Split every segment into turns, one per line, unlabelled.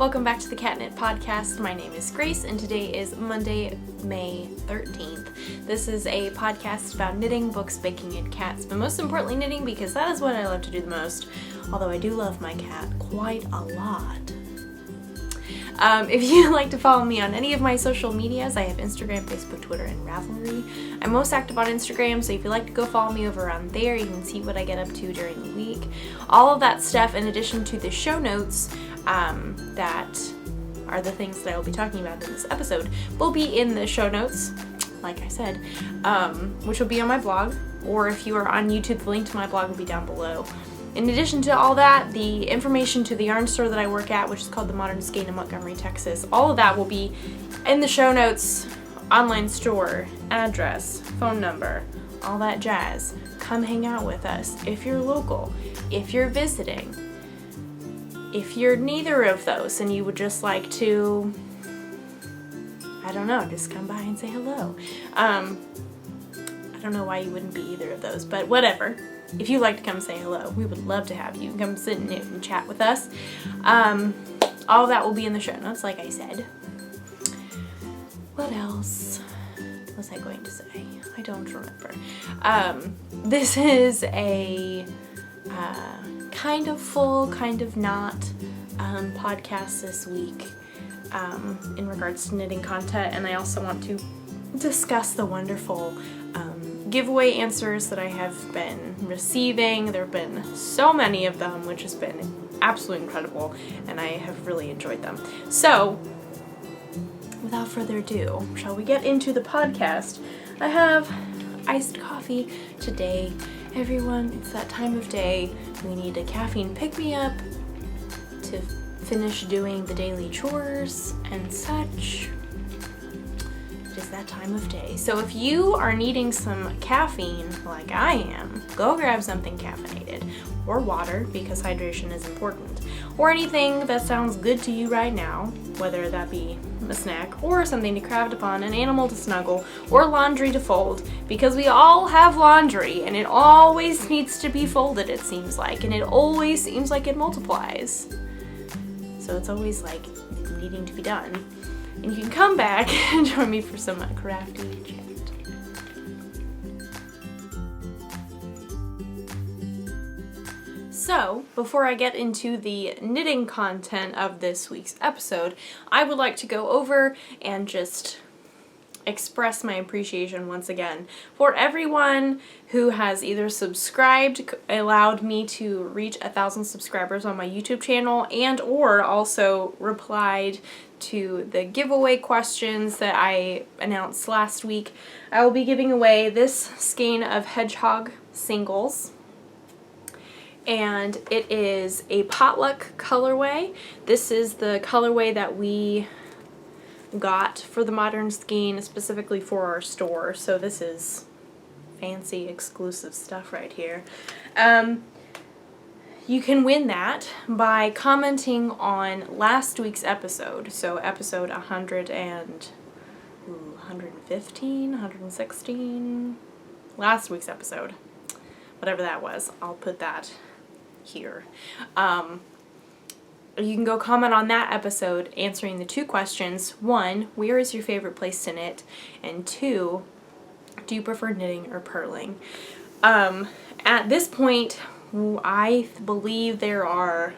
Welcome back to the Catnip Podcast. My name is Grace, and today is Monday, May 13th. This is a podcast about knitting, books, baking, and cats, but most importantly knitting, because that is what I love to do the most, although I do love my cat quite a lot. If you'd like to follow me on any of my social medias, I have Instagram, Facebook, Twitter, and Ravelry. I'm most active on Instagram, so if you'd like to go follow me over on there, you can see what I get up to during the week. All of that stuff, in addition to the show notes, that are the things that I will be talking about in this episode, will be in the show notes, like I said, which will be on my blog, or if you are on YouTube, the link to my blog will be down below. In addition to all that, the information to the yarn store that I work at, which is called the Modern Skein in Montgomery, Texas, all of that will be in the show notes, online store, address, phone number, all that jazz. Come hang out with us if you're local, if you're visiting, if you're neither of those and you would just like to, I don't know, just come by and say hello. I don't know why you wouldn't be either of those, but whatever. If you'd like to come say hello, we would love to have you. Come sit and chat with us. All of that will be in the show notes, like I said. What else was I going to say? I don't remember. This is a kind of full, kind of not podcast this week in regards to knitting content, and I also want to discuss the wonderful giveaway answers that I have been receiving. There have been so many of them, which has been absolutely incredible, and I have really enjoyed them. So, without further ado, shall we get into the podcast? I have iced coffee today. Everyone, it's that time of day. We need a caffeine pick-me-up to finish doing the daily chores and such. It is that time of day. So if you are needing some caffeine like I am, go grab something caffeinated, or water, because hydration is important, or anything that sounds good to you right now, whether that be a snack or something to craft upon, an animal to snuggle, or laundry to fold, because we all have laundry and it always needs to be folded, it seems like, and it always seems like it multiplies. So it's always like needing to be done. And you can come back and join me for some crafty chat. So, before I get into the knitting content of this week's episode, I would like to go over and just express my appreciation once again for everyone who has either subscribed, allowed me to reach 1,000 subscribers on my YouTube channel, and or also replied to the giveaway questions that I announced last week. I will be giving away this skein of hedgehog singles, and it is a potluck colorway. This is the colorway that we got for the Modern Skein, specifically for our store, so this is fancy exclusive stuff right here. You can win that by commenting on last week's episode, so episode 115, 116, last week's episode, whatever that was. I'll put that here. You can go comment on that episode answering the two questions. 1, where is your favorite place to knit? And 2, do you prefer knitting or purling? At this point, I believe there are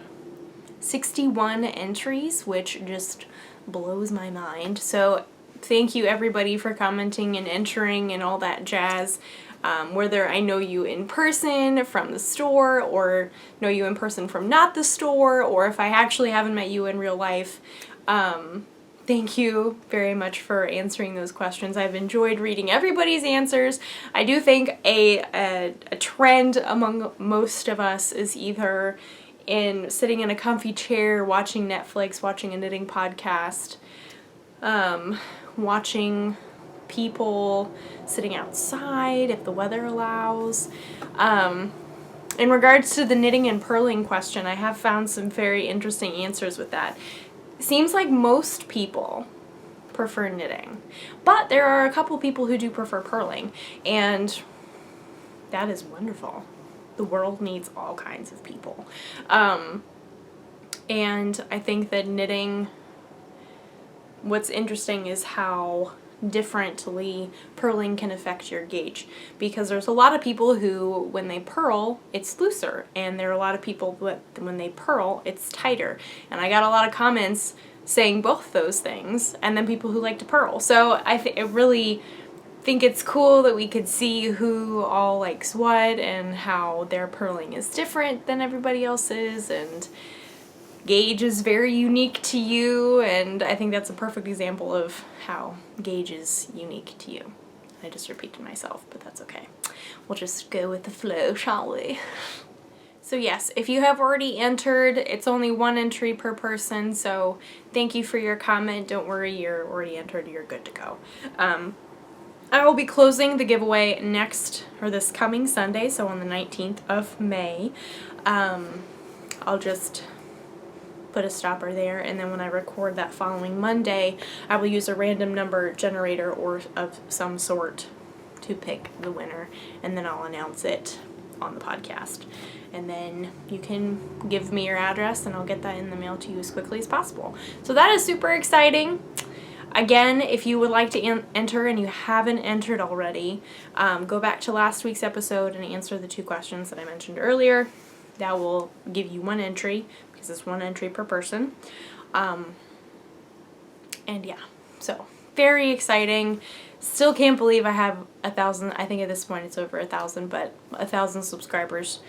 61 entries, which just blows my mind. So thank you everybody for commenting and entering and all that jazz. Whether I know you in person from the store, or know you in person from not the store, or if I actually haven't met you in real life, thank you very much for answering those questions. I've enjoyed reading everybody's answers. I do think a trend among most of us is either in sitting in a comfy chair, watching Netflix, watching a knitting podcast, watching people sitting outside if the weather allows. In regards to the knitting and purling question, I have found some very interesting answers with that. It seems like most people prefer knitting, but there are a couple people who do prefer purling, and that is wonderful. The world needs all kinds of people. And I think that knitting, what's interesting is how differently purling can affect your gauge, because there's a lot of people who, when they purl, it's looser, and there are a lot of people that when they purl, it's tighter. And I got a lot of comments saying both those things, and then people who like to purl. So I really think it's cool that we could see who all likes what and how their purling is different than everybody else's, and gauge is very unique to you, and I think that's a perfect example of how gauge is unique to you. I just repeated myself, but that's okay. We'll just go with the flow, shall we? So yes, if you have already entered, it's only one entry per person, so thank you for your comment. Don't worry, you're already entered, you're good to go. I will be closing the giveaway this coming Sunday, so on the 19th of May. I'll just put a stopper there, and then when I record that following Monday, I will use a random number generator or of some sort to pick the winner, and then I'll announce it on the podcast. And then you can give me your address and I'll get that in the mail to you as quickly as possible. So that is super exciting. Again, if you would like to enter and you haven't entered already, go back to last week's episode and answer the 2 questions that I mentioned earlier. That will give you 1 entry, because it's 1 entry per person. And yeah, so very exciting. Still can't believe I have 1,000. I think at this point it's over 1,000, but 1,000 subscribers.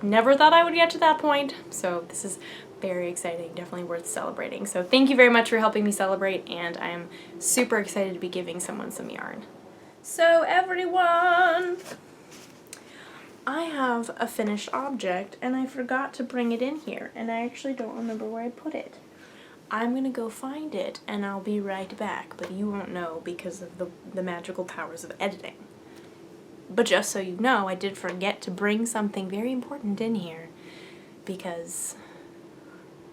Never thought I would get to that point, so this is very exciting, definitely worth celebrating. So thank you very much for helping me celebrate, and I am super excited to be giving someone some yarn. So everyone, I have a finished object, and I forgot to bring it in here, and I actually don't remember where I put it. I'm gonna go find it, and I'll be right back, but you won't know because of the magical powers of editing. But just so you know, I did forget to bring something very important in here, because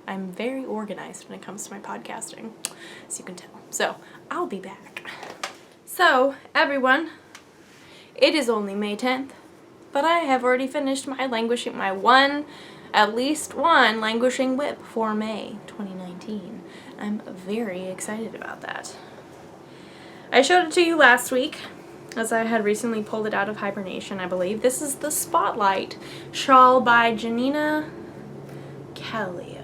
I'm very organized when it comes to my podcasting, as you can tell. So, I'll be back. So, everyone, it is only May 10th, but I have already finished my at least one languishing WIP for May 2019. I'm very excited about that. I showed it to you last week, as I had recently pulled it out of hibernation, I believe. This is the Spotlight shawl by Janina Callio.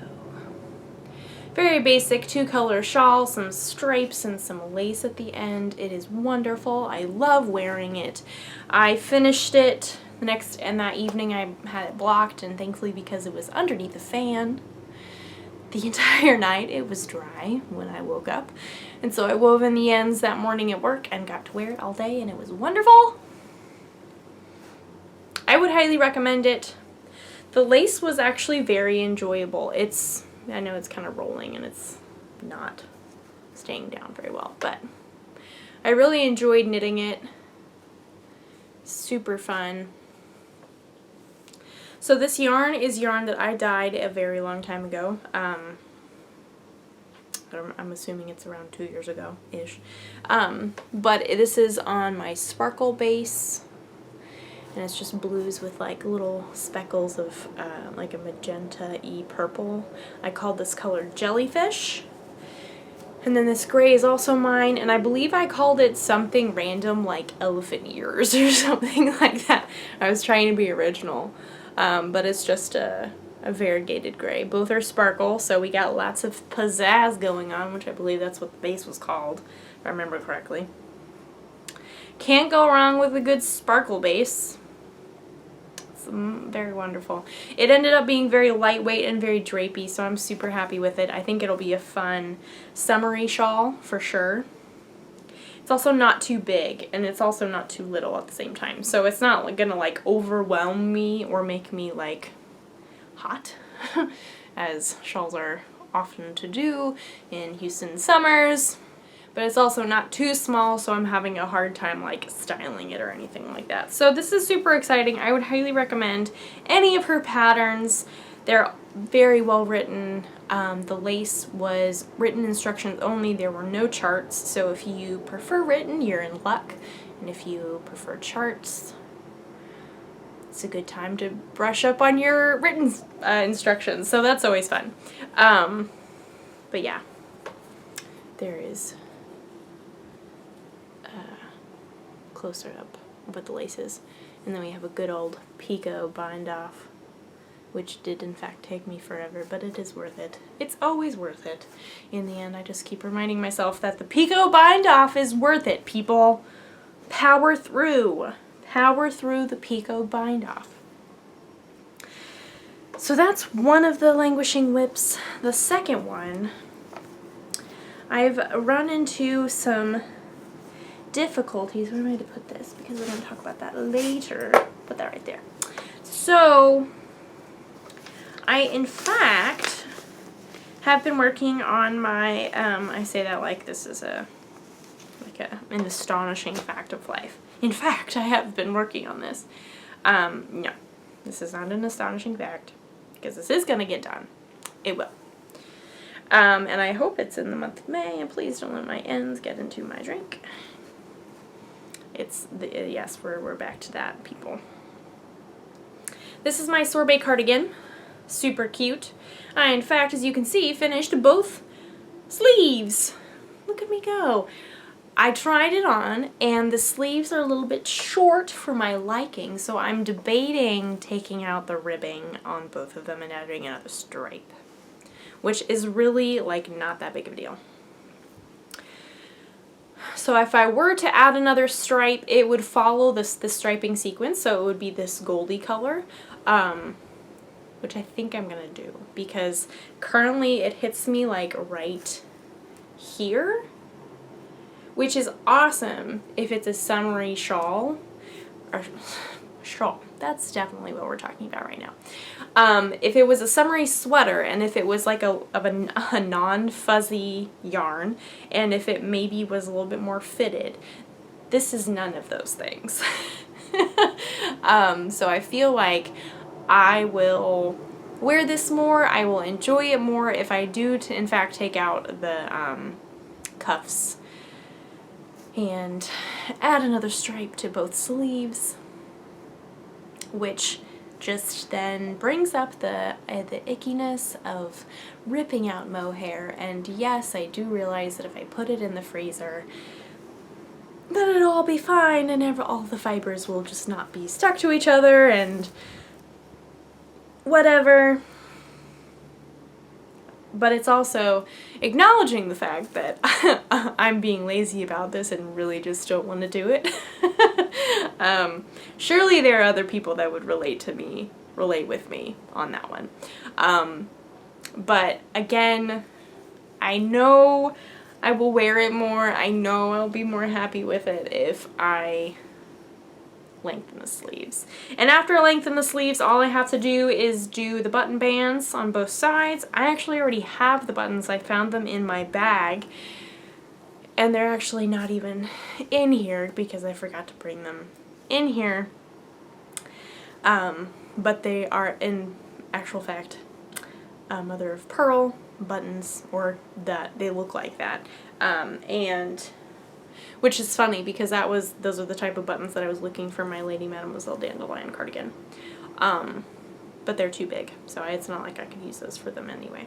Very basic 2-color shawl, some stripes and some lace at the end. It is wonderful. I love wearing it. I finished it that evening I had it blocked, and thankfully, because it was underneath the fan the entire night, it was dry when I woke up. And so I wove in the ends that morning at work and got to wear it all day, and it was wonderful. I would highly recommend it. The lace was actually very enjoyable. I know it's kind of rolling and it's not staying down very well, but I really enjoyed knitting it. Super fun. So this yarn is yarn that I dyed a very long time ago. I'm assuming it's around 2 years ago-ish. But this is on my sparkle base, and it's just blues with like little speckles of like a magenta-y purple. I called this color Jellyfish. And then this gray is also mine, and I believe I called it something random like elephant ears or something like that. I was trying to be original. But it's just a variegated gray. Both are sparkle, so we got lots of pizzazz going on, which I believe that's what the base was called, if I remember correctly. Can't go wrong with a good sparkle base. It's very wonderful. It ended up being very lightweight and very drapey, so I'm super happy with it. I think it'll be a fun summery shawl for sure. It's also not too big, and it's also not too little at the same time. So it's not like gonna like overwhelm me or make me like hot, as shawls are often to do in Houston summers. But it's also not too small, so I'm having a hard time like styling it or anything like that. So this is super exciting. I would highly recommend any of her patterns. They're very well written. The lace was written instructions only. There were no charts, so if you prefer written, you're in luck. And if you prefer charts, it's a good time to brush up on your written instructions, so that's always fun. But yeah, there is closer up with the laces. And then we have a good old picot bind off, which did in fact take me forever, but it is worth it. It's always worth it. In the end, I just keep reminding myself that the picot bind off is worth it, people. Power through. Power through the picot bind off. So that's one of the languishing WIPs. The second one, I've run into some difficulties. Where am I to put this? Because we're going to talk about that later. Put that right there. So, I in fact have been working on my, I say that like this is an astonishing fact of life. In fact, I have been working on this. No, this is not an astonishing fact, because this is going to get done. It will. And I hope it's in the month of May, and please don't let my ends get into my drink. Yes, we're back to that, people. This is my sorbet cardigan. Super cute. I, in fact, as you can see, finished both sleeves. Look at me go. I tried it on, and the sleeves are a little bit short for my liking, so I'm debating taking out the ribbing on both of them and adding another stripe, which is really, like, not that big of a deal. So if I were to add another stripe, it would follow the striping sequence, so it would be this goldy color, which I think I'm going to do, because currently it hits me like right here, which is awesome if it's a summery shawl, or shawl, that's definitely what we're talking about right now. If it was a summery sweater, and if it was like a non-fuzzy yarn, and if it maybe was a little bit more fitted, this is none of those things. So I feel like I will wear this more, I will enjoy it more if I do in fact take out the cuffs and add another stripe to both sleeves, which just then brings up the ickiness of ripping out mohair. And yes, I do realize that if I put it in the freezer, that it'll all be fine and all the fibers will just not be stuck to each other and whatever. But it's also acknowledging the fact that I'm being lazy about this and really just don't want to do it. Surely there are other people that would relate with me on that one. But again, I know I will wear it more. I know I'll be more happy with it if I lengthen the sleeves. And after I lengthen the sleeves, all I have to do is do the button bands on both sides. I actually already have the buttons. I found them in my bag, and they're actually not even in here because I forgot to bring them in here. But they are in actual fact mother of pearl buttons, or that they look like that. And which is funny because those are the type of buttons that I was looking for my Lady Mademoiselle Dandelion cardigan. But they're too big, so it's not like I could use those for them anyway.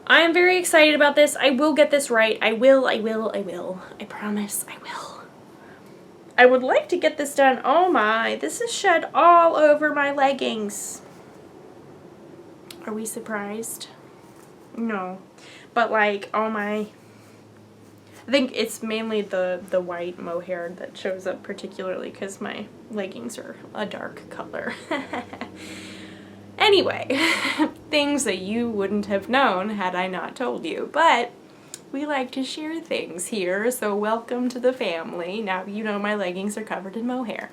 I am very excited about this. I will get this right. I will. I promise I will. I would like to get this done. Oh my, this is shed all over my leggings. Are we surprised? No. But like, oh my. I think it's mainly the white mohair that shows up particularly because my leggings are a dark color. Anyway, things that you wouldn't have known had I not told you, but we like to share things here, so welcome to the family. Now you know my leggings are covered in mohair.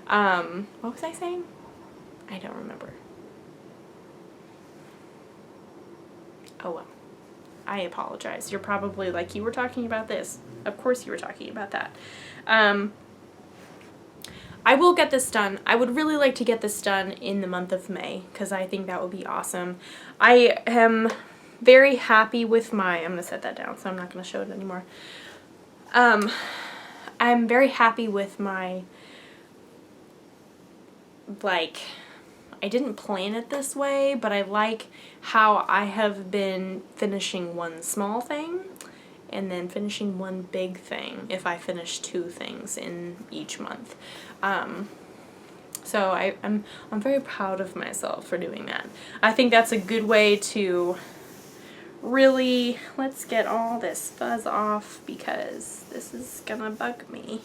What was I saying? I don't remember. Oh well. I apologize. You're probably like, you were talking about this. Of course you were talking about that. I will get this done. I would really like to get this done in the month of May because I think that would be awesome. I am very happy with I'm going to set that down so I'm not going to show it anymore. I'm very happy with my like, I didn't plan it this way, but I like how I have been finishing one small thing and then finishing one big thing if I finish 2 things in each month. So I'm very proud of myself for doing that. I think that's a good way to really, let's get all this fuzz off because this is gonna bug me.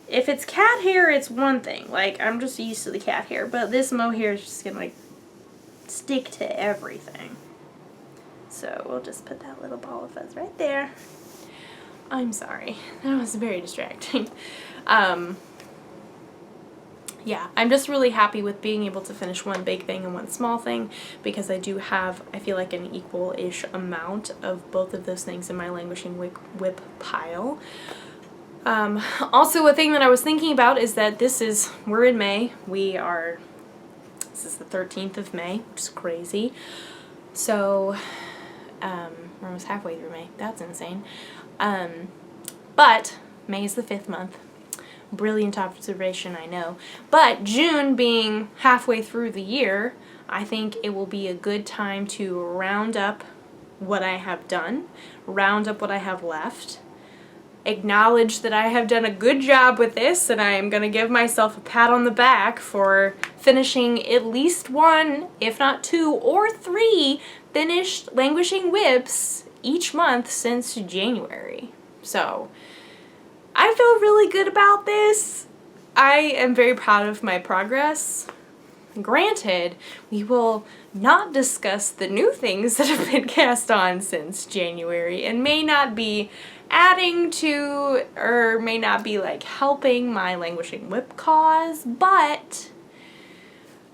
If it's cat hair, it's one thing. Like, I'm just used to the cat hair, but this mohair is just gonna, like, stick to everything. So we'll just put that little ball of fuzz right there. I'm sorry. That was very distracting. Yeah, I'm just really happy with being able to finish one big thing and one small thing because I do have, I feel like, an equal-ish amount of both of those things in my languishing WIP pile. Also, a thing that I was thinking about is that we're in May. This is the 13th of May, which is crazy. So, we're almost halfway through May. That's insane. But May is the 5th month. Brilliant observation, I know. But June being halfway through the year, I think it will be a good time to round up what I have done, round up what I have left, acknowledge that I have done a good job with this, and I am going to give myself a pat on the back for finishing at least 1, if not 2 or 3 finished languishing WIPs each month since January. So I feel really good about this. I am very proud of my progress. Granted, we will not discuss the new things that have been cast on since January and may not be adding to or may not be like helping my languishing WIP cause, but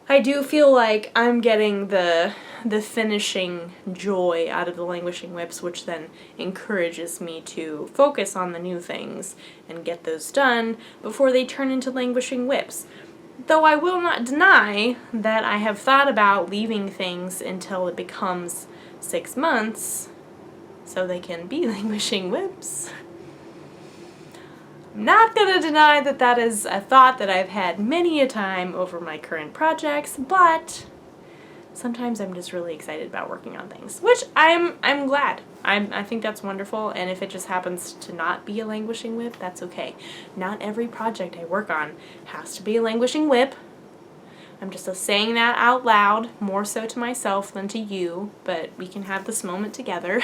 I do feel like I'm getting the finishing joy out of the languishing WIPs, which then encourages me to focus on the new things and get those done before they turn into languishing WIPs. Though I will not deny that I have thought about leaving things until it becomes 6 months so they can be languishing WIPs. I'm not gonna deny that that is a thought that I've had many a time over my current projects, but sometimes I'm just really excited about working on things, which I'm glad. I think that's wonderful, and if it just happens to not be a languishing WIP, that's okay. Not every project I work on has to be a languishing WIP. I'm just saying that out loud, more so to myself than to you, but we can have this moment together.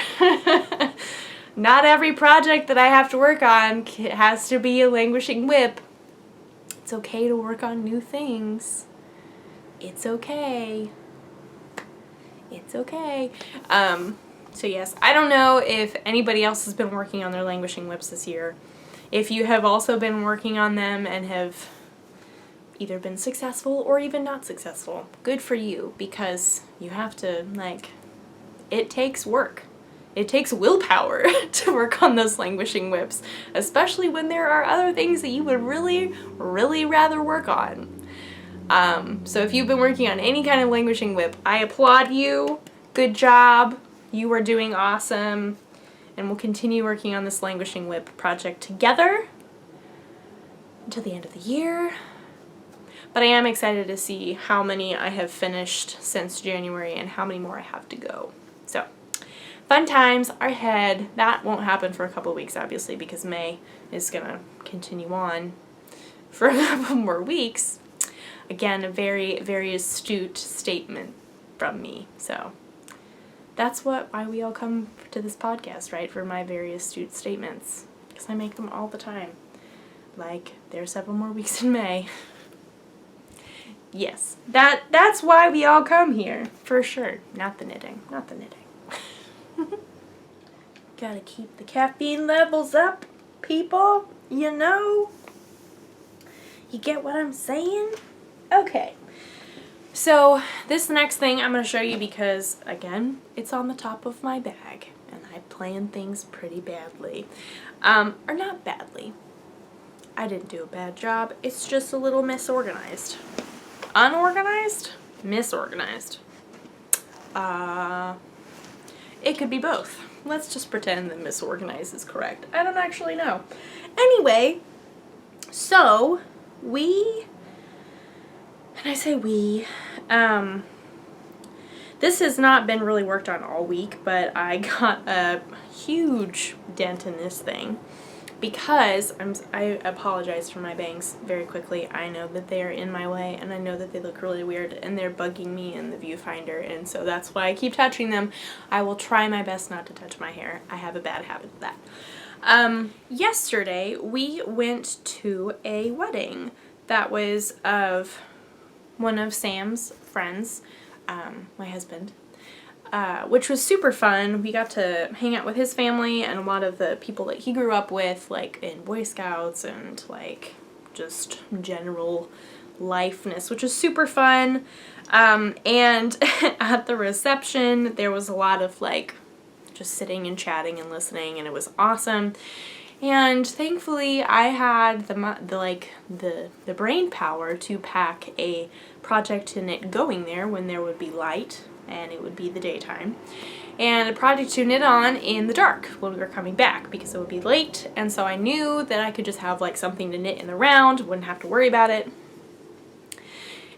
Not every project that I have to work on has to be a languishing WIP. It's okay to work on new things. It's okay. It's okay. So yes, I don't know if anybody else has been working on their languishing WIPs this year. If you have also been working on them and have either been successful or even not successful, good for you, because you have to, like, it takes work. It takes willpower to work on those languishing WIPs, especially when there are other things that you would really, really rather work on. So if you've been working on any kind of languishing WIP, I applaud you. Good job. You are doing awesome. And we'll continue working on this languishing WIP project together until the end of the year. But I am excited to see how many I have finished since January and how many more I have to go. So, fun times are ahead. That won't happen for a couple of weeks, obviously, because May is going to continue on for a couple more weeks. Again, a very, very astute statement from me. So, that's why we all come to this podcast, right? For my very astute statements. Because I make them all the time. Like, there are several more weeks in May. Yes, that's why we all come here, for sure. Not the knitting, not the knitting. Gotta keep the caffeine levels up, people, you know? You get what I'm saying? Okay, so this next thing I'm going to show you because, again, it's on the top of my bag, and I plan things pretty badly. Or not badly. I didn't do a bad job, it's just a little misorganized. Unorganized? Misorganized. It could be both. Let's just pretend that misorganized is correct. I don't actually know. Anyway, so we and I say we, this has not been really worked on all week, but I got a huge dent in this thing because I apologize for my bangs very quickly. I know that they are in my way, and I know that they look really weird, and they're bugging me in the viewfinder, and so that's why I keep touching them. I will try my best not to touch my hair. I have a bad habit of that. Yesterday we went to a wedding that was of one of Sam's friends, my husband, which was super fun. We got to hang out with his family and a lot of the people that he grew up with, like in Boy Scouts and like just general lifeness, which was super fun. And at the reception there was a lot of like just sitting and chatting and listening, and it was awesome. And thankfully I had the brain power to pack a project to knit going there when there would be light and it would be the daytime, and a project to knit on in the dark when we were coming back because it would be late. And so I knew that I could just have like something to knit in the round, wouldn't have to worry about it.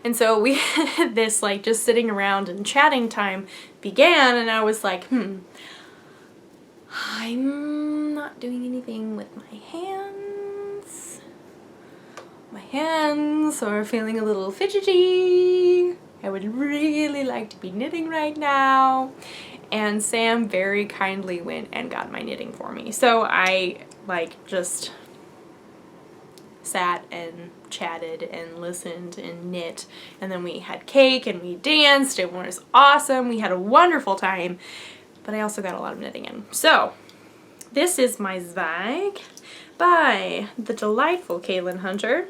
And so we had this like just sitting around and chatting time began, and I was like, I'm not doing anything with my hands. My hands are feeling a little fidgety. I would really like to be knitting right now. And Sam very kindly went and got my knitting for me. So I like just sat and chatted and listened and knit, and then we had cake and we danced. It was awesome. We had a wonderful time. But I also got a lot of knitting in. So, this is my Zweig by the delightful Kaylin Hunter.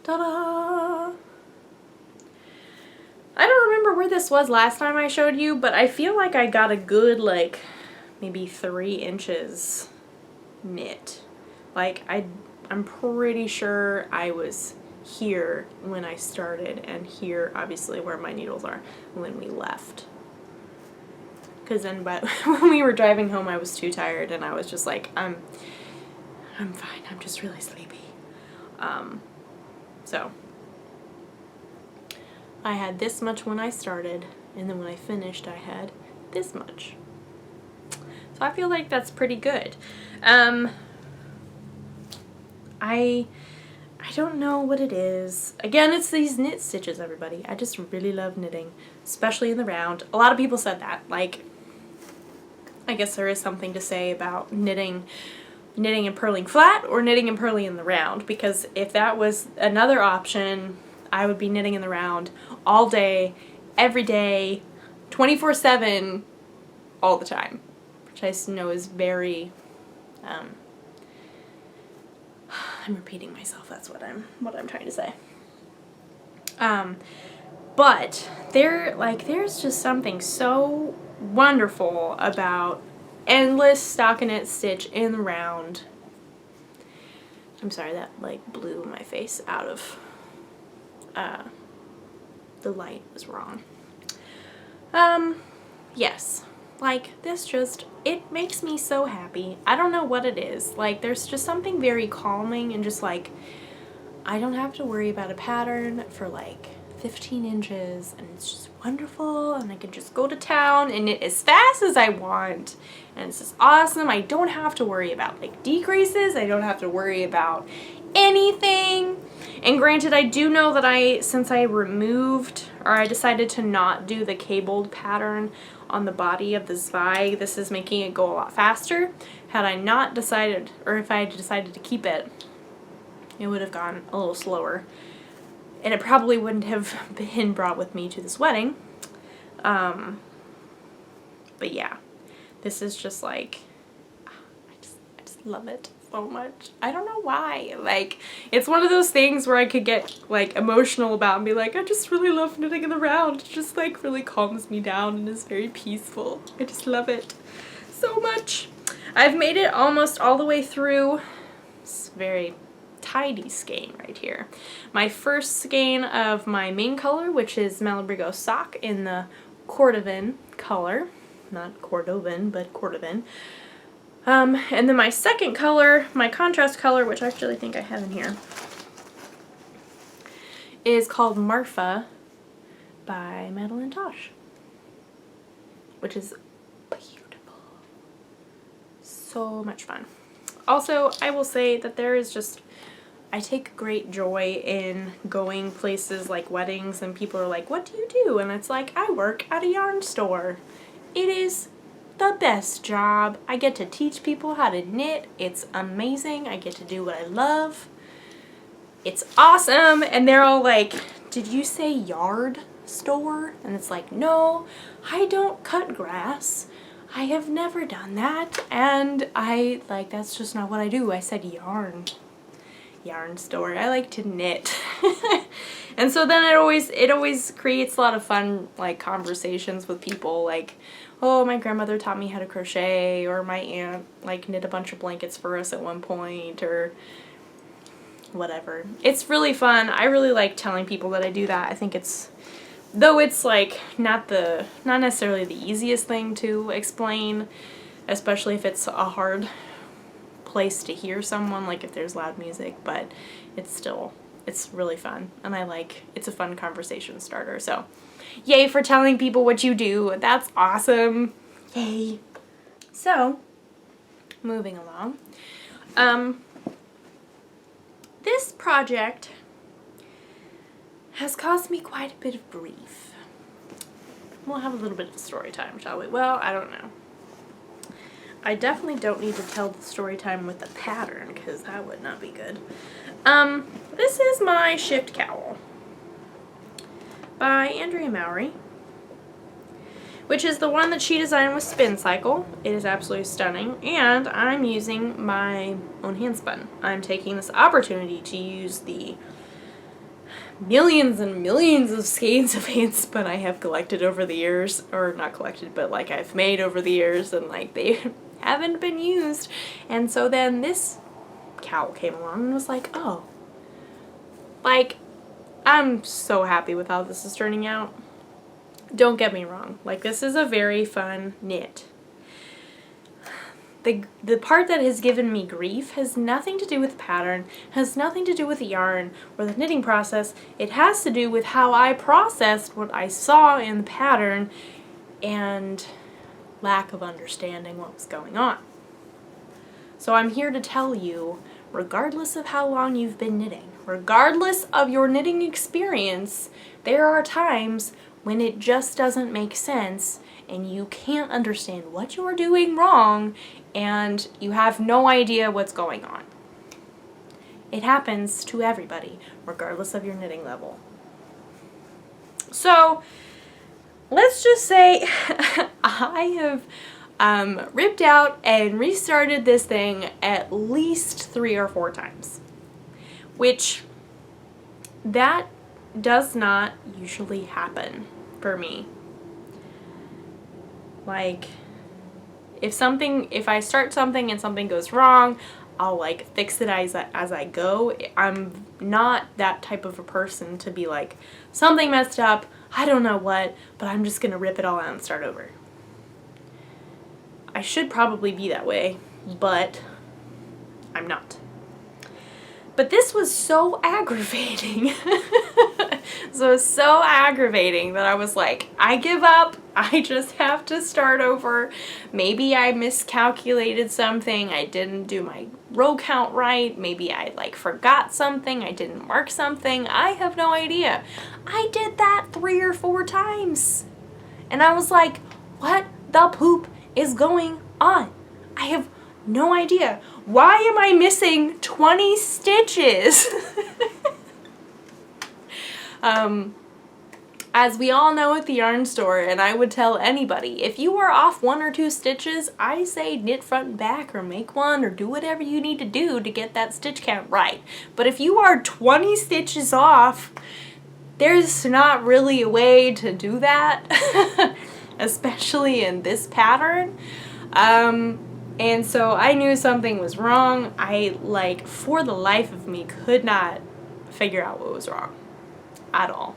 Ta-da! I don't remember where this was last time I showed you, but I feel like I got a good, like, maybe 3 inches knit. Like, I'm pretty sure I was here when I started, and here, obviously, where my needles are when we left. Because then when we were driving home, I was too tired, and I was just like, I'm fine, I'm just really sleepy. So, I had this much when I started, and then when I finished, I had this much. So I feel like that's pretty good. I don't know what it is. Again, it's these knit stitches, everybody. I just really love knitting, especially in the round. A lot of people said that, like, I guess there is something to say about knitting and purling flat or knitting and purling in the round, because if that was another option, I would be knitting in the round all day, every day, 24/7, all the time, which I know is very, I'm repeating myself, that's what I'm trying to say. But there's just something so wonderful about endless stockinette stitch in the round. I'm sorry, that like blew my face out of, the light was wrong. Yes, like this just, it makes me so happy. I don't know what it is. Like there's just something very calming and just like, I don't have to worry about a pattern for like 15 inches, and it's just wonderful, and I can just go to town and knit as fast as I want, and it's just awesome. I don't have to worry about like decreases. I don't have to worry about anything. And granted, I do know that since I removed, or I decided to not do the cabled pattern on the body of the Zweig, this is making it go a lot faster. Had I not decided, or if I had decided to keep it, it would have gone a little slower. And it probably wouldn't have been brought with me to this wedding. But yeah, this is just like, I just love it so much. I don't know why. Like, it's one of those things where I could get like emotional about and be like, I just really love knitting in the round. It just like really calms me down and is very peaceful. I just love it so much. I've made it almost all the way through. It's very tidy skein right here. My first skein of my main color, which is Malabrigo Sock in the Cordovan color. Not Cordovan, but Cordovan. And then my second color, my contrast color, which I actually think I have in here, is called Marfa by Madeline Tosh, which is beautiful. So much fun. Also, I will say that there is just, I take great joy in going places like weddings and people are like, what do you do? And it's like, I work at a yarn store. It is the best job. I get to teach people how to knit. It's amazing. I get to do what I love. It's awesome. And they're all like, did you say yard store? And it's like, no, I don't cut grass. I have never done that. And that's just not what I do. I said yarn store. I like to knit. And so then it always creates a lot of fun, like, conversations with people, like, oh, my grandmother taught me how to crochet, or my aunt, like, knit a bunch of blankets for us at one point, or whatever. It's really fun. I really like telling people that I do that. I think it's, though it's, like, not necessarily the easiest thing to explain, especially if it's a hard place to hear someone, like if there's loud music, but it's really fun, and it's a fun conversation starter. So yay for telling people what you do. That's awesome. Yay. So moving along, this project has caused me quite a bit of grief. We'll have a little bit of story time, shall we? Well, I don't know. I definitely don't need to tell the story time with the pattern, because that would not be good. This is my Shift Cowl by Andrea Mowry, which is the one that she designed with Spin Cycle. It is absolutely stunning, and I'm using my own hand spun. I'm taking this opportunity to use the millions and millions of skeins of hand spun I have collected over the years, or not collected, but like I've made over the years, and like they haven't been used. And so then this cowl came along and was like, oh, like, I'm so happy with how this is turning out. Don't get me wrong, like, this is a very fun knit. The part that has given me grief has nothing to do with the pattern, has nothing to do with the yarn or the knitting process. It has to do with how I processed what I saw in the pattern and lack of understanding what was going on. So I'm here to tell you, regardless of how long you've been knitting, regardless of your knitting experience, there are times when it just doesn't make sense and you can't understand what you're doing wrong and you have no idea what's going on. It happens to everybody, regardless of your knitting level. So let's just say I have ripped out and restarted this thing at least 3 or 4 times, which that does not usually happen for me. Like, if I start something and something goes wrong, I'll like fix it as I go. I'm not that type of a person to be like, something messed up, I don't know what, but I'm just gonna rip it all out and start over. I should probably be that way, but I'm not. But this was so aggravating. So aggravating that I was like, I give up. I just have to start over. Maybe I miscalculated something. I didn't do my row count right. Maybe I like forgot something. I didn't mark something. I have no idea. I did that 3 or 4 times. And I was like, what the poop is going on? I have no idea. Why am I missing 20 stitches? As we all know at the yarn store, and I would tell anybody, if you are off 1 or 2 stitches, I say knit front and back or make one or do whatever you need to do to get that stitch count right. But if you are 20 stitches off, there's not really a way to do that, especially in this pattern. And so I knew something was wrong. I, like, for the life of me, could not figure out what was wrong at all.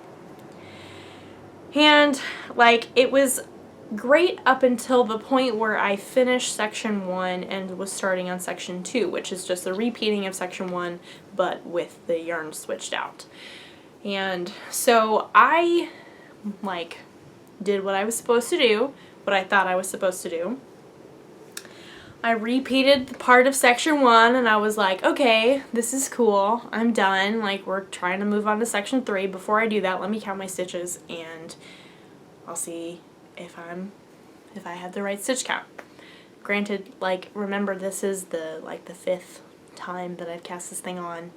And, like, it was great up until the point where I finished section 1 and was starting on section 2, which is just a repeating of section 1, but with the yarn switched out. And so I, like, did what I was supposed to do, what I thought I was supposed to do. I repeated the part of section 1, and I was like, okay, this is cool. I'm done. Like, we're trying to move on to section 3. Before I do that, let me count my stitches, and I'll see if I have the right stitch count. Granted, like, remember, this is the 5th time that I've cast this thing on.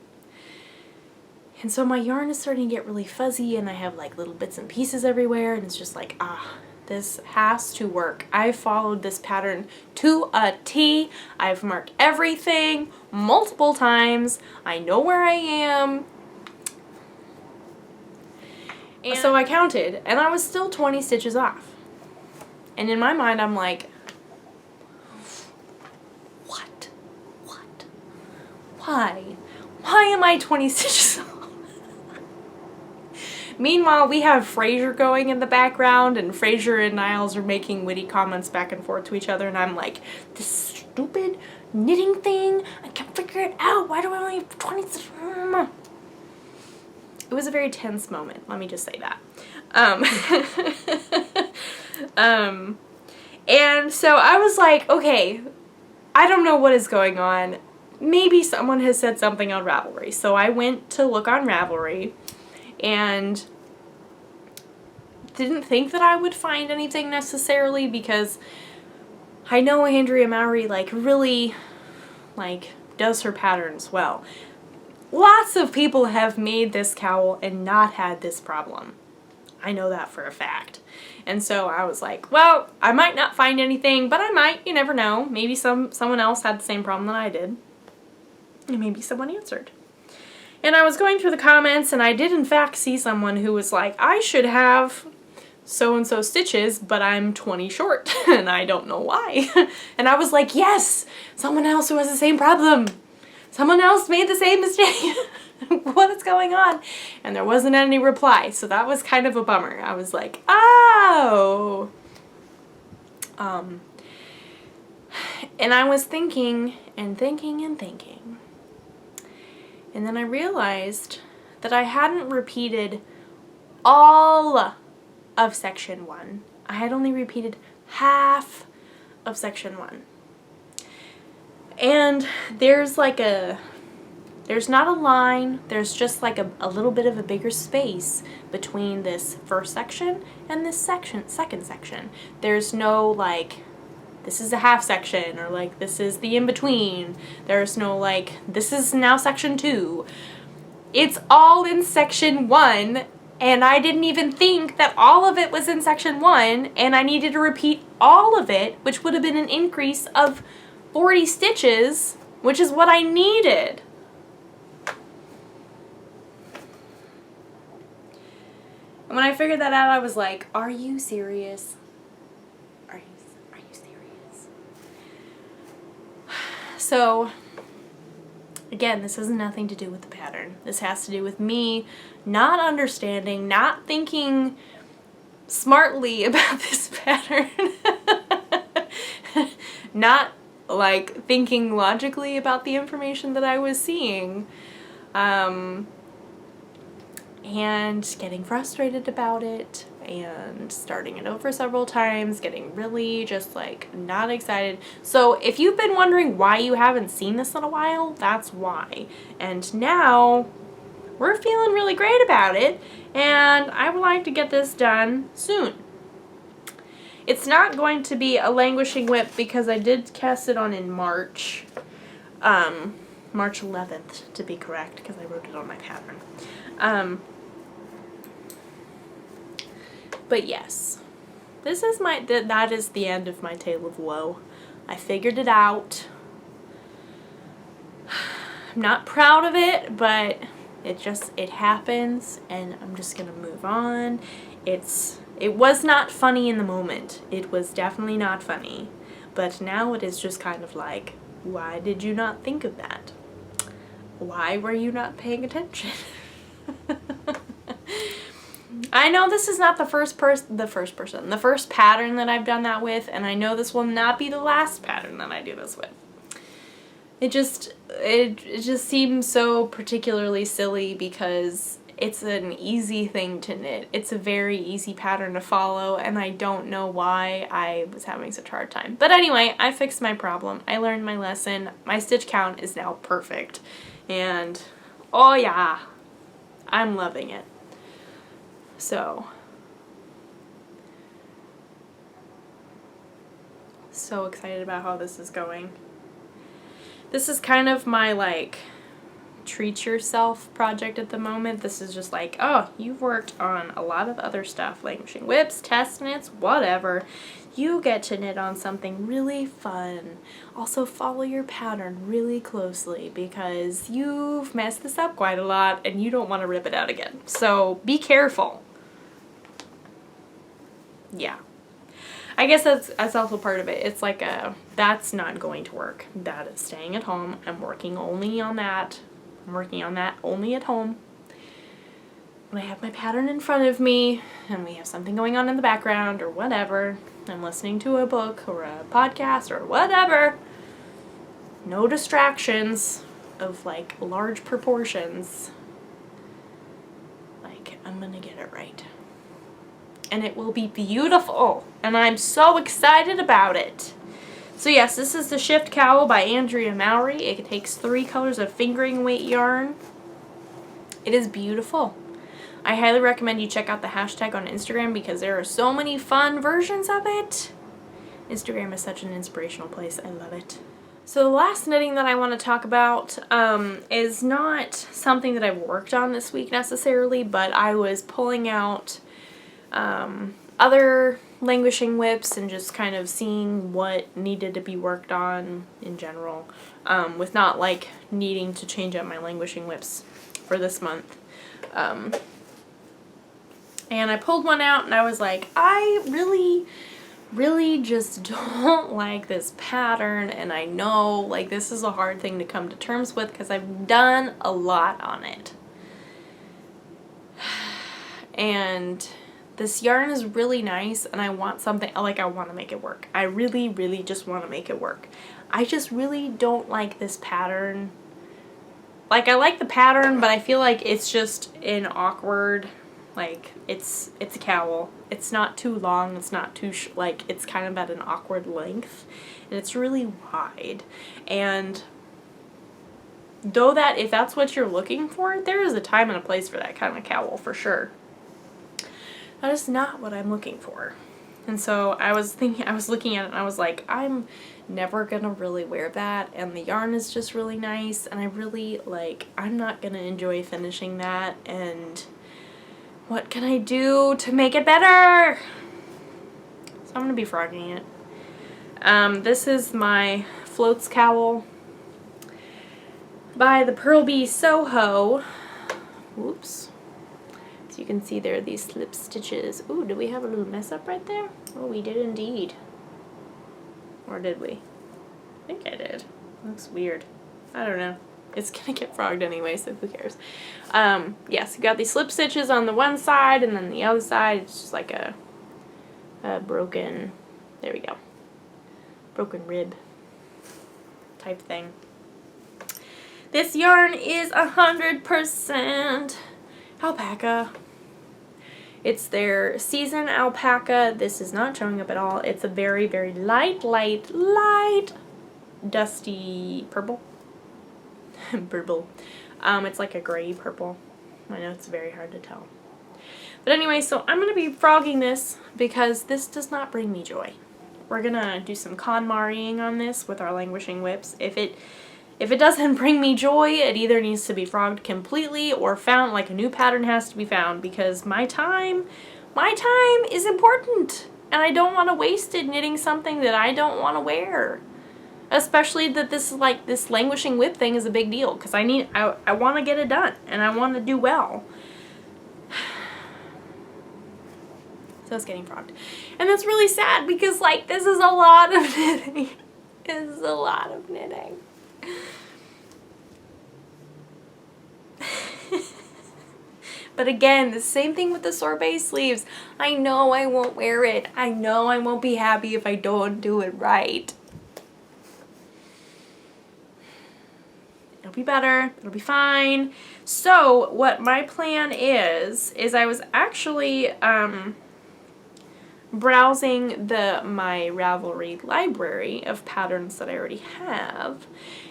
And so my yarn is starting to get really fuzzy, and I have, like, little bits and pieces everywhere, and it's just like, this has to work. I followed this pattern to a T. I've marked everything multiple times. I know where I am. And so I counted, and I was still 20 stitches off. And in my mind, I'm like, what? Why? Why am I 20 stitches off? Meanwhile, we have Frasier going in the background, and Frasier and Niles are making witty comments back and forth to each other, and I'm like, this stupid knitting thing, I can't figure it out. Why do I only have 20 stitches? It was a very tense moment, let me just say that. And so I was like, okay, I don't know what is going on. Maybe someone has said something on Ravelry. So I went to look on Ravelry, and didn't think that I would find anything necessarily, because I know Andrea Mowry, like, really, like, does her patterns well. Lots of people have made this cowl and not had this problem. I know that for a fact. And so I was like, well, I might not find anything, but I might, you never know. Maybe someone else had the same problem that I did. And maybe someone answered. And I was going through the comments, and I did in fact see someone who was like, I should have so-and-so stitches, but I'm 20 short, and I don't know why. And I was like, yes! Someone else who has the same problem! Someone else made the same mistake! What is going on? And there wasn't any reply, so that was kind of a bummer. I was like, oh! And I was thinking, and thinking, and thinking. And then I realized that I hadn't repeated all of section 1. I had only repeated half of section 1. And there's like there's not a line, there's just like a little bit of a bigger space between this first section and this second section. There's no like, this is a half section, or like, this is the in-between. There's no like, this is now section 2. It's all in section 1, and I didn't even think that all of it was in section 1, and I needed to repeat all of it, which would have been an increase of 40 stitches, which is what I needed. And when I figured that out, I was like, are you serious? Are you serious? So, again, this has nothing to do with the pattern. This has to do with me not understanding, not thinking smartly about this pattern. Not like thinking logically about the information that I was seeing. And getting frustrated about it, and starting it over several times, getting really just like not excited. So if you've been wondering why you haven't seen this in a while, that's why. And now we're feeling really great about it, and I would like to get this done soon. It's not going to be a languishing WIP because I did cast it on in March. March 11th to be correct, because I wrote it on my pattern. But yes, this is that is the end of my tale of woe. I figured it out. I'm not proud of it, but it happens, and I'm just gonna move on. It was not funny in the moment. It was definitely not funny. But now it is just kind of like, why did you not think of that? Why were you not paying attention? I know this is not the first pattern that I've done that with, and I know this will not be the last pattern that I do this with. It just seems so particularly silly because it's an easy thing to knit. It's a very easy pattern to follow, and I don't know why I was having such a hard time. But anyway, I fixed my problem. I learned my lesson. My stitch count is now perfect. And oh yeah, I'm loving it. So excited about how this is going. This is kind of my like treat yourself project at the moment. This is just like, oh, you've worked on a lot of other stuff, languishing whips, test knits, whatever. You get to knit on something really fun. Also follow your pattern really closely because you've messed this up quite a lot and you don't want to rip it out again. So be careful. Yeah. I guess that's also part of it. It's like that's not going to work. That is staying at home. I'm working only on that. I'm working on that only at home. When I have my pattern in front of me and we have something going on in the background or whatever, I'm listening to a book or a podcast or whatever, no distractions of like large proportions. Like, I'm gonna get it right. And it will be beautiful. And I'm so excited about it. So yes, this is the Shift Cowl by Andrea Mowry. It takes 3 colors of fingering weight yarn. It is beautiful. I highly recommend you check out the hashtag on Instagram because there are so many fun versions of it. Instagram is such an inspirational place. I love it. So the last knitting that I want to talk about is not something that I've worked on this week necessarily, but I was pulling out other languishing whips and just kind of seeing what needed to be worked on in general, with not like needing to change up my languishing whips for this month. And I pulled one out and I was like, I really just don't like this pattern, and I know like this is a hard thing to come to terms with because I've done a lot on it. And this yarn is really nice and I want something, like I want to make it work. I really just want to make it work. I just really don't like this pattern. Like I like the pattern, but I feel like it's just an awkward, like it's a cowl. It's not too long, it's not too like it's kind of at an awkward length and it's really wide. And though that if that's what you're looking for, there is a time and a place for that kind of cowl for sure. That is not what I'm looking for. And so I was looking at it and I was like, I'm never gonna really wear that, and the yarn is just really nice and I really like, I'm not gonna enjoy finishing that, and what can I do to make it better? So I'm gonna be frogging it. This is my Floats Cowl by the Purl Bee Soho. Whoops. So you can see there are these slip stitches. Ooh, did we have a little mess up right there? Oh, we did indeed. Or did we? I think I did. Looks weird. I don't know. It's gonna get frogged anyway, so who cares? Yes, you got these slip stitches on the one side, and then the other side, it's just like a broken, there we go, broken rib type thing. This yarn is 100% alpaca. It's their season alpaca. This is not showing up at all. It's a very light, dusty purple. Purple. It's like a gray purple. I know it's very hard to tell. But anyway, so I'm going to be frogging this because this does not bring me joy. We're going to do some KonMariing on this with our languishing whips. If it doesn't bring me joy, it either needs to be frogged completely or found, like a new pattern has to be found, because my time is important and I don't want to waste it knitting something that I don't want to wear. Especially that this is like, this languishing whip thing is a big deal because I want to get it done and I want to do well. So it's getting frogged. And that's really sad because like this is a lot of knitting. This is a lot of knitting. But again, the same thing with the sorbet sleeves. I know I won't wear it. I know I won't be happy if I don't do it right. It'll be better. It'll be fine. So what my plan is I was actually browsing my Ravelry library of patterns that I already have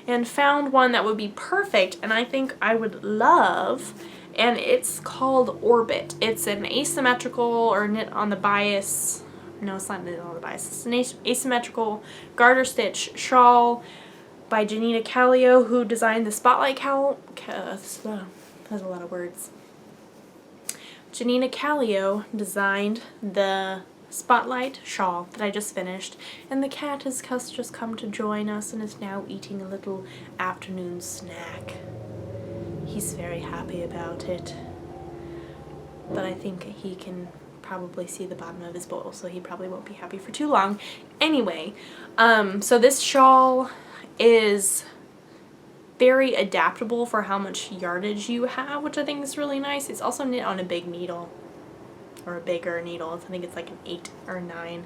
and found one that would be perfect and I think I would love, and it's called Orbit. It's an asymmetrical or knit on the bias, no, it's not knit on the bias, it's an asymmetrical garter stitch shawl by Janina Callio, who designed the Spotlight cowl. That's a lot of words. Janina Callio designed the Spotlight shawl that I just finished, and the cat has just come to join us and is now eating a little afternoon snack. He's very happy about it, but I think he can probably see the bottom of his bowl, so he probably won't be happy for too long. Anyway, so this shawl is very adaptable for how much yardage you have, which I think is really nice. It's also knit on a big needle, or a bigger needle. I think it's like an 8 or 9.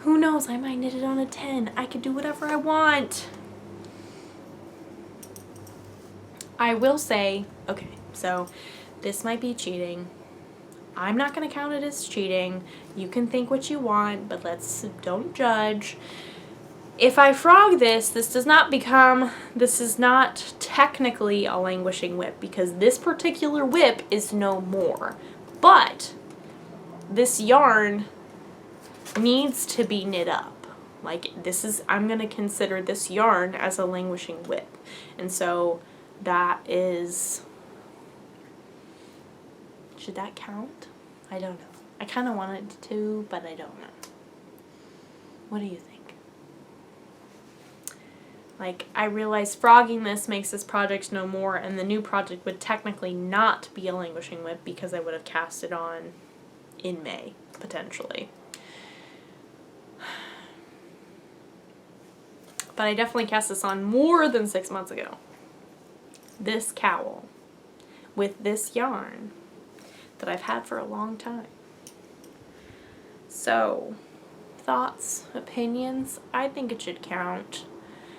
Who knows, I might knit it on a 10. I could do whatever I want. I will say, okay, so this might be cheating. I'm not going to count it as cheating. You can think what you want, but don't judge. If I frog this is not technically a languishing WIP, because this particular WIP is no more. But this yarn needs to be knit up. Like, I'm going to consider this yarn as a languishing WIP. And so that is, should that count? I don't know. I kind of want it to, but I don't know. What do you think? Like, I realize frogging this makes this project no more, and the new project would technically not be a languishing WIP because I would have cast it on in May, potentially. But I definitely cast this on more than 6 months ago. This cowl with this yarn that I've had for a long time. So, thoughts, opinions? I think it should count,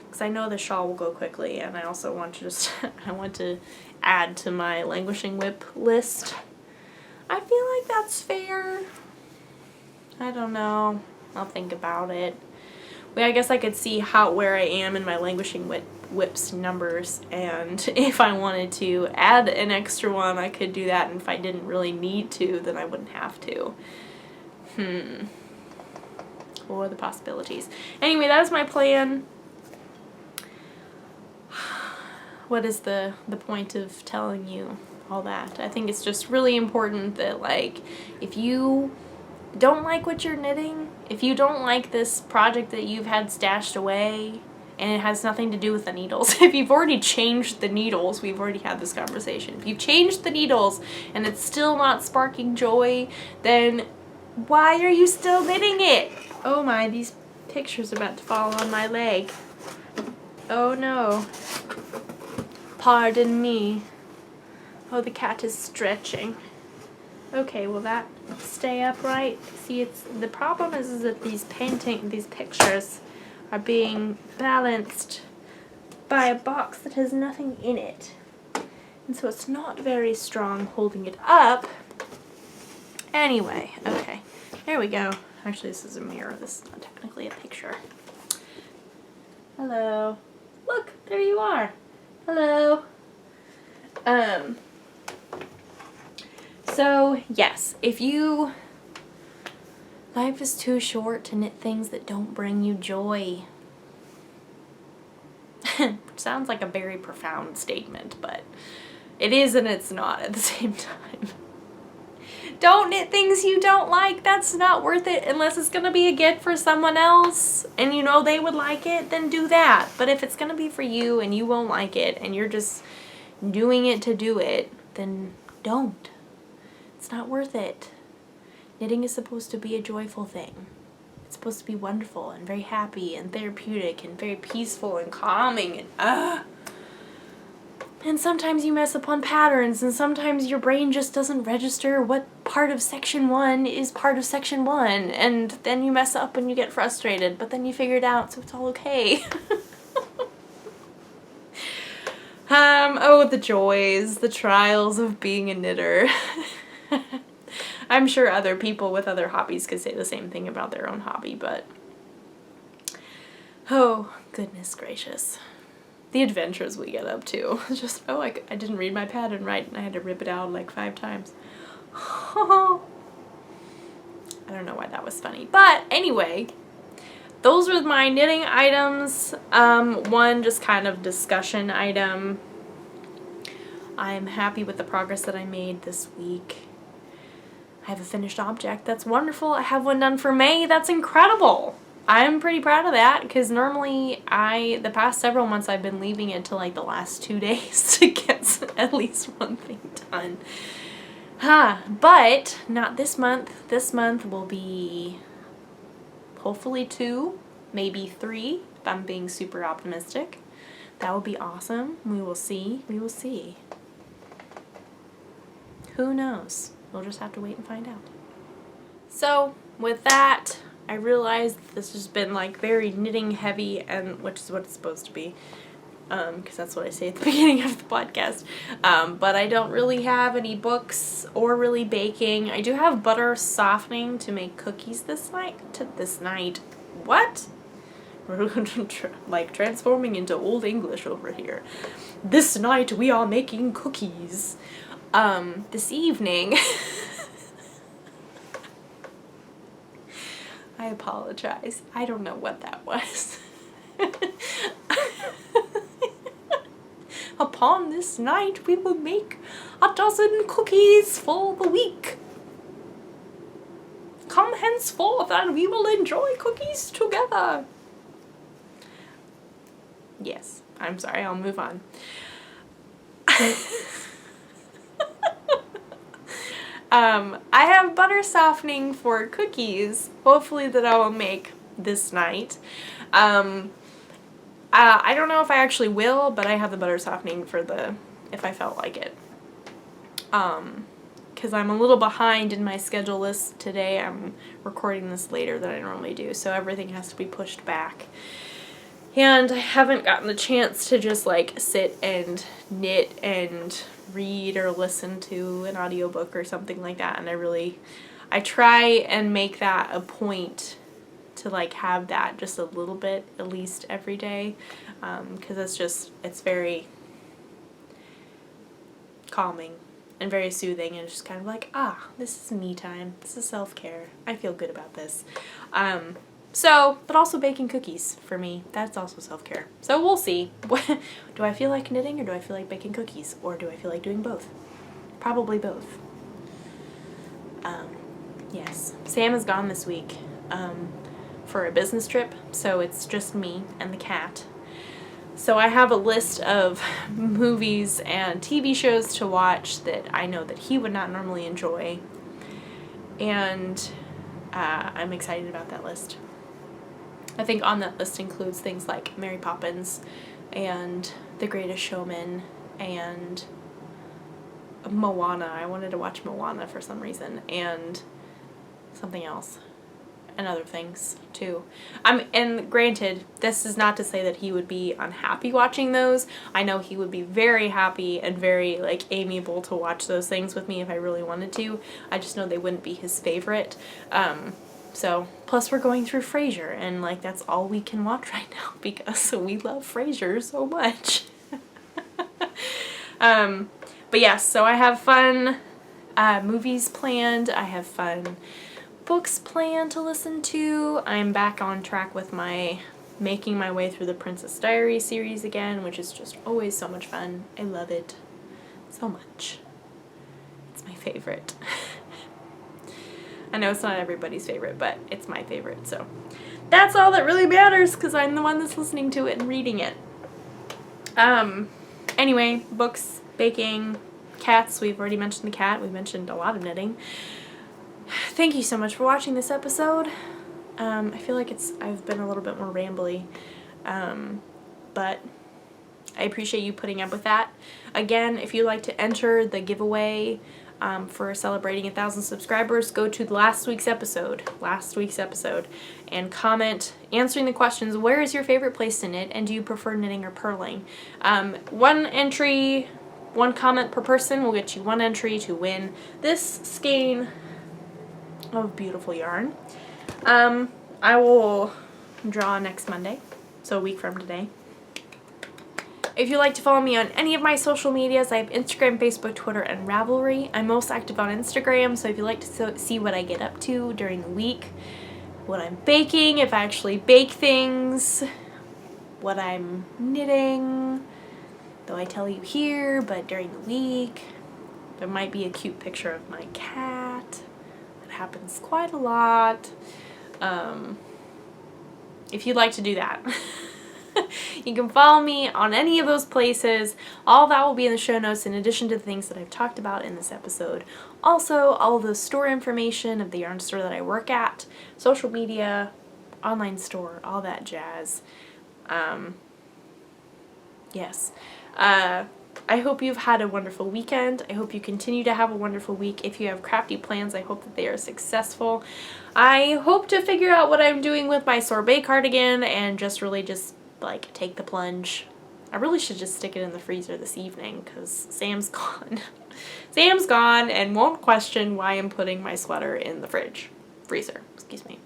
because I know the shawl will go quickly, and I also want to I want to add to my languishing WIP list. I feel like that's fair. I don't know. I'll think about it. Well, I guess I could see where I am in my languishing WIPs numbers, and if I wanted to add an extra one, I could do that, and if I didn't really need to, then I wouldn't have to. What are the possibilities? Anyway, that was my plan. What is the point of telling you all that? I think it's just really important that, like, if you don't like what you're knitting, if you don't like this project that you've had stashed away, and it has nothing to do with the needles, if you've already changed the needles, we've already had this conversation, if you've changed the needles and it's still not sparking joy, then why are you still knitting it? Oh my, these pictures are about to fall on my leg. Oh no. Pardon me. Oh, the cat is stretching. Okay, will that stay upright? See, the problem is that these pictures are being balanced by a box that has nothing in it. And so it's not very strong holding it up. Anyway, okay. There we go. Actually, this is a mirror. This is not technically a picture. Hello. Look, there you are. Hello. So, yes, life is too short to knit things that don't bring you joy. Sounds like a very profound statement, but it is and it's not at the same time. Don't knit things you don't like. That's not worth it unless it's going to be a gift for someone else and you know they would like it, then do that. But if it's going to be for you and you won't like it and you're just doing it to do it, then don't. It's not worth it. Knitting is supposed to be a joyful thing. It's supposed to be wonderful and very happy and therapeutic and very peaceful and calming and And sometimes you mess up on patterns, and sometimes your brain just doesn't register what part of section 1 is part of section 1, and then you mess up and you get frustrated, but then you figure it out, so it's all okay. Oh, the joys, the trials of being a knitter. I'm sure other people with other hobbies could say the same thing about their own hobby, but oh, goodness gracious. The adventures we get up to. Just, oh, I didn't read my pattern right and I had to rip it out like 5 times. I don't know why that was funny. But anyway, those were my knitting items. One just kind of discussion item. I'm happy with the progress that I made this week. I have a finished object. That's wonderful. I have one done for May. That's incredible. I'm pretty proud of that because normally the past several months I've been leaving it to like the last 2 days to get at least one thing done. But not this month. This month will be hopefully 2, maybe 3 if I'm being super optimistic. That would be awesome. We will see. We will see. Who knows? We'll just have to wait and find out. So with that, I realized this has been like very knitting heavy, and which is what it's supposed to be, because that's what I say at the beginning of the podcast. But I don't really have any books or really baking. I do have butter softening to make cookies this night. What? Like transforming into Old English over here. This night we are making cookies. This evening. I apologize. I don't know what that was. Upon this night, we will make 12 cookies for the week. Come henceforth and we will enjoy cookies together. Yes, I'm sorry, I'll move on. I have butter softening for cookies, hopefully that I will make this night. I don't know if I actually will, but I have the butter softening for if I felt like it. Because I'm a little behind in my schedule list today. I'm recording this later than I normally do, so everything has to be pushed back. And I haven't gotten the chance to just like sit and knit and read or listen to an audiobook or something like that, and I try and make that a point to like have that just a little bit at least every day, because it's very calming and very soothing, and it's just kind of like, this is me time, this is self-care, I feel good about this. But also baking cookies for me, that's also self-care. So we'll see. Do I feel like knitting or do I feel like baking cookies? Or do I feel like doing both? Probably both. Yes. Sam is gone this week for a business trip, so it's just me and the cat. So I have a list of movies and TV shows to watch that I know that he would not normally enjoy. And I'm excited about that list. I think on that list includes things like Mary Poppins and The Greatest Showman and Moana. I wanted to watch Moana for some reason, and something else, and other things too. And granted, this is not to say that he would be unhappy watching those. I know he would be very happy and very like amiable to watch those things with me if I really wanted to. I just know they wouldn't be his favorite. So, plus we're going through Frasier, and like that's all we can watch right now because we love Frasier so much. But yes, so I have fun movies planned, I have fun books planned to listen to. I'm back on track with making my way through the Princess Diaries series again, which is just always so much fun. I love it so much. It's my favorite. I know it's not everybody's favorite, but it's my favorite, so that's all that really matters because I'm the one that's listening to it and reading it. Anyway, books, baking, cats. We've already mentioned the cat. We've mentioned a lot of knitting. Thank you so much for watching this episode. I feel like I've been a little bit more rambly, but I appreciate you putting up with that. Again, if you'd like to enter the giveaway, for celebrating 1,000 subscribers, go to last week's episode, and comment answering the questions, where is your favorite place to knit, and do you prefer knitting or purling? One entry, one comment per person will get you one entry to win this skein of beautiful yarn. I will draw next Monday, so a week from today. If you'd like to follow me on any of my social medias, I have Instagram, Facebook, Twitter, and Ravelry. I'm most active on Instagram, so if you'd like to see what I get up to during the week, what I'm baking, if I actually bake things, what I'm knitting, though I tell you here, but during the week, there might be a cute picture of my cat. That happens quite a lot. If you'd like to do that. You can follow me on any of those places. All that will be in the show notes in addition to the things that I've talked about in this episode. Also, all of the store information of the yarn store that I work at, social media, online store, all that jazz. Yes. I hope you've had a wonderful weekend. I hope you continue to have a wonderful week. If you have crafty plans, I hope that they are successful. I hope to figure out what I'm doing with my sorbet cardigan and just like take the plunge. I really should just stick it in the freezer this evening because Sam's gone. Sam's gone and won't question why I'm putting my sweater in the freezer, excuse me.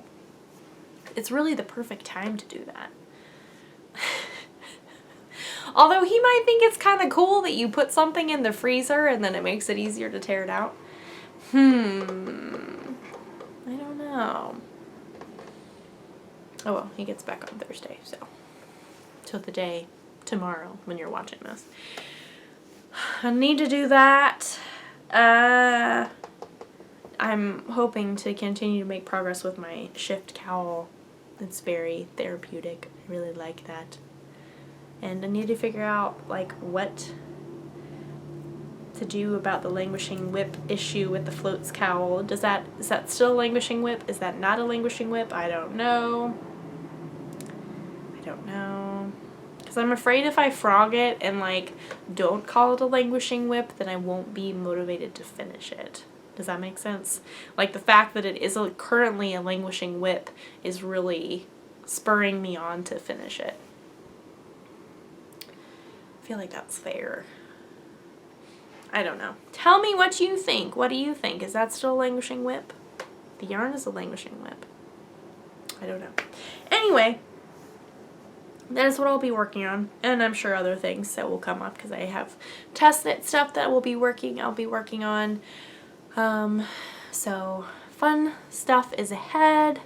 It's really the perfect time to do that. Although he might think it's kind of cool that you put something in the freezer and then it makes it easier to tear it out. I don't know. Oh well, he gets back on Thursday, so. Till the day tomorrow when you're watching this. I need to do that. I'm hoping to continue to make progress with my shift cowl. It's very therapeutic. I really like that. And I need to figure out like what to do about the languishing WIP issue with the floats cowl. Is that still a languishing WIP? Is that not a languishing WIP? I don't know. Because I'm afraid if I frog it and like don't call it a languishing WIP, then I won't be motivated to finish it. Does that make sense? Like the fact that it is currently a languishing WIP is really spurring me on to finish it. I feel like that's fair. I don't know. Tell me what you think. What do you think? Is that still a languishing WIP? The yarn is a languishing WIP. I don't know. Anyway, that is what I'll be working on, and I'm sure other things that will come up because I have test knit stuff that I'll be working on. So fun stuff is ahead,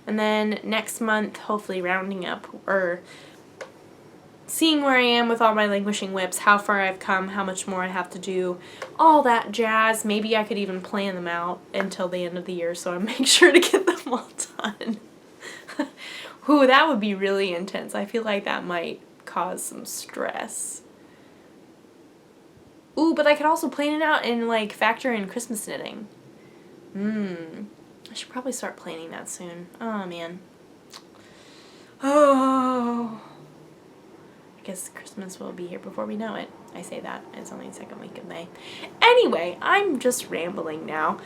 and then next month hopefully rounding up or seeing where I am with all my languishing WIPs, how far I've come, how much more I have to do, all that jazz. Maybe I could even plan them out until the end of the year so I make sure to get them all done. Ooh, that would be really intense. I feel like that might cause some stress. Ooh, but I could also plan it out and like factor in Christmas knitting. I should probably start planning that soon. Oh man. Oh. I guess Christmas will be here before we know it. I say that. It's only the second week of May. Anyway, I'm just rambling now.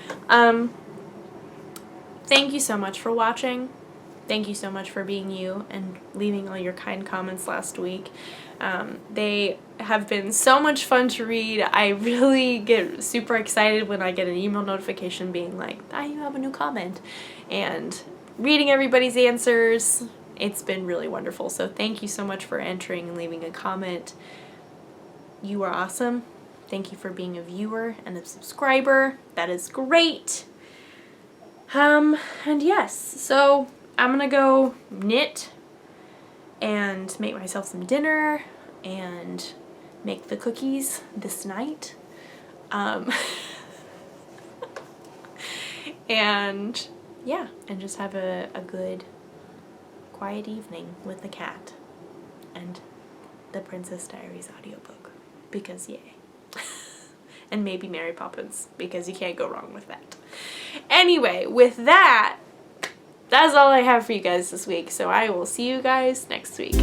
Thank you so much for watching. Thank you so much for being you and leaving all your kind comments last week. They have been so much fun to read. I really get super excited when I get an email notification being like, you have a new comment. And reading everybody's answers, it's been really wonderful. So thank you so much for entering and leaving a comment. You are awesome. Thank you for being a viewer and a subscriber. That is great. And yes, so I'm gonna go knit and make myself some dinner and make the cookies this night. And yeah, and just have a good quiet evening with the cat and the Princess Diaries audiobook, because yay. And maybe Mary Poppins, because you can't go wrong with that. Anyway, with that, that's all I have for you guys this week, so I will see you guys next week.